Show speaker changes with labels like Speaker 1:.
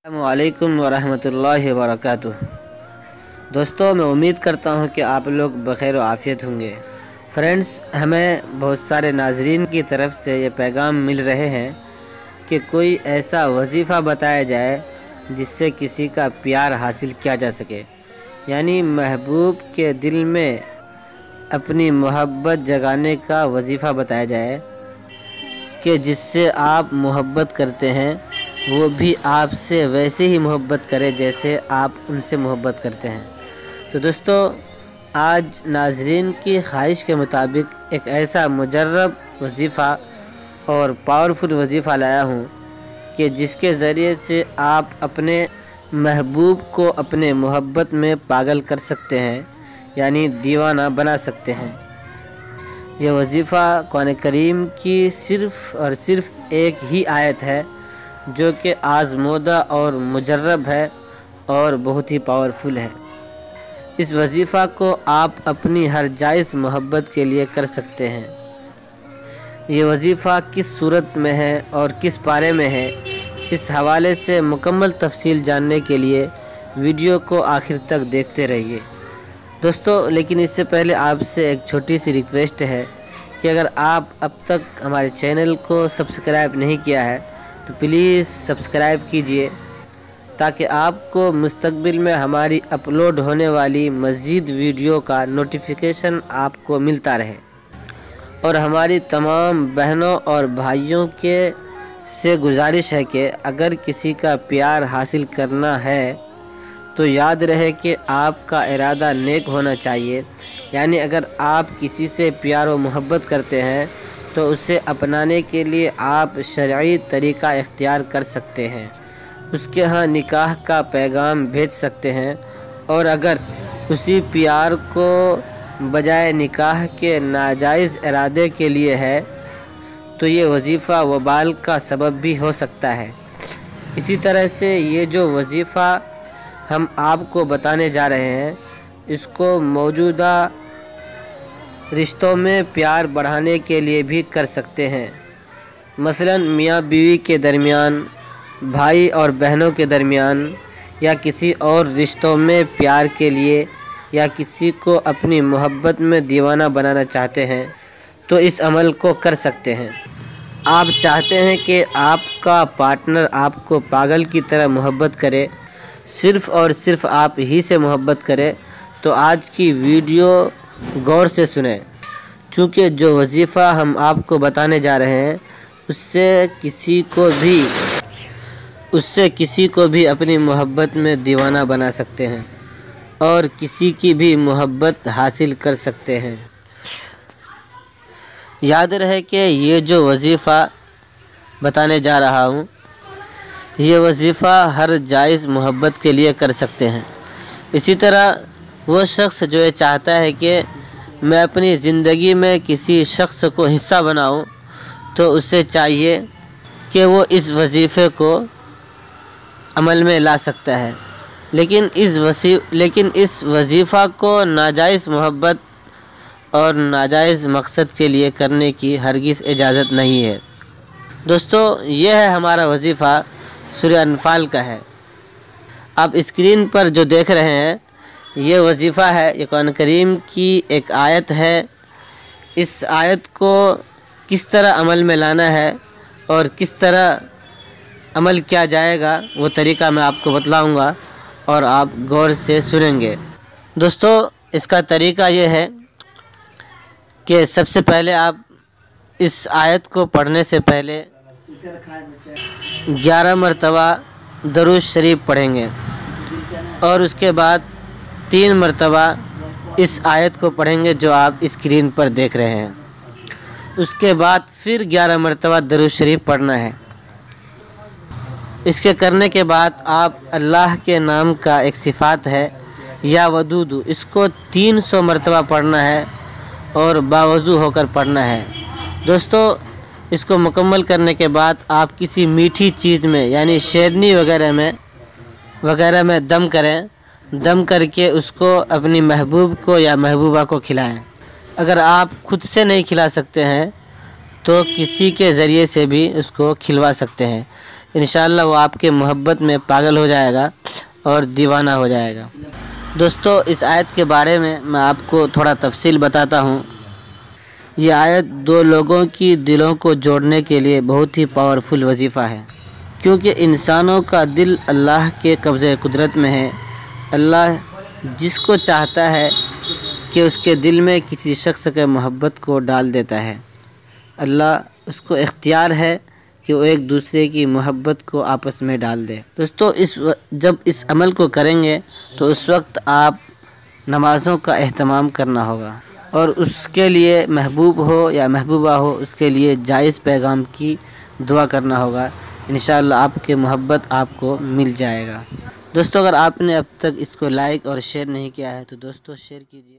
Speaker 1: अस्सलामुअलैकुम वरहमतुल्लाहि वबरकातुह। दोस्तों, मैं उम्मीद करता हूँ कि आप लोग बखैर व आफ़ियत होंगे। फ्रेंड्स, हमें बहुत सारे नाज़रीन की तरफ से ये पैगाम मिल रहे हैं कि कोई ऐसा वजीफ़ा बताया जाए जिससे किसी का प्यार हासिल किया जा सके, यानी महबूब के दिल में अपनी मोहब्बत जगाने का वजीफ़ा बताया जाए कि जिससे आप मोहब्बत करते हैं वो भी आपसे वैसे ही मोहब्बत करे जैसे आप उनसे मोहब्बत करते हैं। तो दोस्तों, आज नाज़रीन की ख्वाहिश के मुताबिक एक ऐसा मुजर्रब वजीफ़ा और पावरफुल वजीफ़ा लाया हूँ कि जिसके ज़रिए से आप अपने महबूब को अपने मोहब्बत में पागल कर सकते हैं, यानी दीवाना बना सकते हैं। यह वजीफ़ा कुरान करीम की सिर्फ़ और सिर्फ़ एक ही आयत है जो कि आज़मूदा और मुजर्रब है और बहुत ही पावरफुल है। इस वजीफ़ा को आप अपनी हर जायज़ मोहब्बत के लिए कर सकते हैं। ये वजीफ़ा किस सूरत में है और किस पारे में है, इस हवाले से मुकम्मल तफसील जानने के लिए वीडियो को आखिर तक देखते रहिए। दोस्तों, लेकिन इससे पहले आपसे एक छोटी सी रिक्वेस्ट है कि अगर आप अब तक हमारे चैनल को सब्सक्राइब नहीं किया है तो प्लीज़ सब्सक्राइब कीजिए ताकि आपको मुस्तकबिल में हमारी अपलोड होने वाली मज़ीद वीडियो का नोटिफिकेशन आपको मिलता रहे। और हमारी तमाम बहनों और भाइयों के से गुजारिश है कि अगर किसी का प्यार हासिल करना है तो याद रहे कि आपका इरादा नेक होना चाहिए, यानी अगर आप किसी से प्यार व मोहब्बत करते हैं तो उसे अपनाने के लिए आप शरई तरीक़ा इख्तियार कर सकते हैं, उसके यहाँ निकाह का पैगाम भेज सकते हैं। और अगर उसी प्यार को बजाय निकाह के नाजायज़ इरादे के लिए है तो ये वजीफ़ा वबाल का सबब भी हो सकता है। इसी तरह से ये जो वजीफ़ा हम आपको बताने जा रहे हैं इसको मौजूदा रिश्तों में प्यार बढ़ाने के लिए भी कर सकते हैं। मसलन मियाँ बीवी के दरमियान, भाई और बहनों के दरमियान, या किसी और रिश्तों में प्यार के लिए, या किसी को अपनी मोहब्बत में दीवाना बनाना चाहते हैं तो इस अमल को कर सकते हैं। आप चाहते हैं कि आपका पार्टनर आपको पागल की तरह मोहब्बत करे, सिर्फ़ और सिर्फ आप ही से मोहब्बत करे, तो आज की वीडियो गौर से सुनें, चूँकि जो वजीफ़ा हम आपको बताने जा रहे हैं उससे किसी को भी अपनी मोहब्बत में दीवाना बना सकते हैं और किसी की भी मोहब्बत हासिल कर सकते हैं। याद रहे कि ये जो वजीफ़ा बताने जा रहा हूँ ये वजीफ़ा हर जायज़ मोहब्बत के लिए कर सकते हैं। इसी तरह वो शख्स जो ये चाहता है कि मैं अपनी ज़िंदगी में किसी शख्स को हिस्सा बनाऊं तो उसे चाहिए कि वो इस वजीफ़े को अमल में ला सकता है, लेकिन इस वजीफ़ा को नाजायज़ मोहब्बत और नाजायज़ मकसद के लिए करने की हरगिज़ इजाज़त नहीं है। दोस्तों, यह है हमारा वजीफ़ा, सूरह अनफाल का है। आप स्क्रीन पर जो देख रहे हैं ये वजीफ़ा है, ये कुरान करीम की एक आयत है। इस आयत को किस तरह अमल में लाना है और किस तरह अमल किया जाएगा वो तरीक़ा मैं आपको बतलाऊंगा और आप गौर से सुनेंगे। दोस्तों, इसका तरीक़ा ये है कि सबसे पहले आप इस आयत को पढ़ने से पहले 11 मरतबा दरूद शरीफ पढ़ेंगे और उसके बाद 3 मरतबा इस आयत को पढ़ेंगे जो आप स्क्रीन पर देख रहे हैं। उसके बाद फिर 11 मरतबा दरूद शरीफ पढ़ना है। इसके करने के बाद आप अल्लाह के नाम का एक सिफ़ात है या वदूदू, इसको 300 मरतबा पढ़ना है और बावज़ू होकर पढ़ना है। दोस्तों, इसको मुकम्मल करने के बाद आप किसी मीठी चीज़ में यानी शेरनी वगैरह में दम करें। दम करके उसको अपनी महबूब को या महबूबा को खिलाएं। अगर आप खुद से नहीं खिला सकते हैं तो किसी के ज़रिए से भी उसको खिलवा सकते हैं, انشاءاللہ وہ آپ کے محبت میں پاگل ہو جائے گا اور دیوانہ ہو جائے گا۔ دوستو اس آیت کے بارے میں آپ کو تھوڑا تفصیل بتاتا ہوں۔ یہ آیت دو لوگوں کی دلوں کو جوڑنے کے لیے بہت ہی پاورفل وظیفہ ہے، کیونکہ انسانوں کا دل اللہ کے قبضۂ قدرت میں ہے۔ اللہ جس کو چاہتا ہے کہ اس کے دل میں کسی شخص کے محبت کو ڈال دیتا ہے۔ اللہ اس کو اختیار ہے کہ وہ ایک دوسرے کی محبت کو آپس میں ڈال دے۔ دوستو جب اس عمل کو کریں گے تو اس وقت آپ نمازوں کا اہتمام کرنا ہوگا، اور اس کے لیے محبوب ہو یا محبوبہ ہو اس کے لیے جائز پیغام کی دعا کرنا ہوگا۔ انشاءاللہ آپ کے محبت آپ کو مل جائے گا۔ دوستو اگر آپ نے اب تک اس کو لائک اور شیئر نہیں کیا ہے تو دوستو شیئر کیجیے۔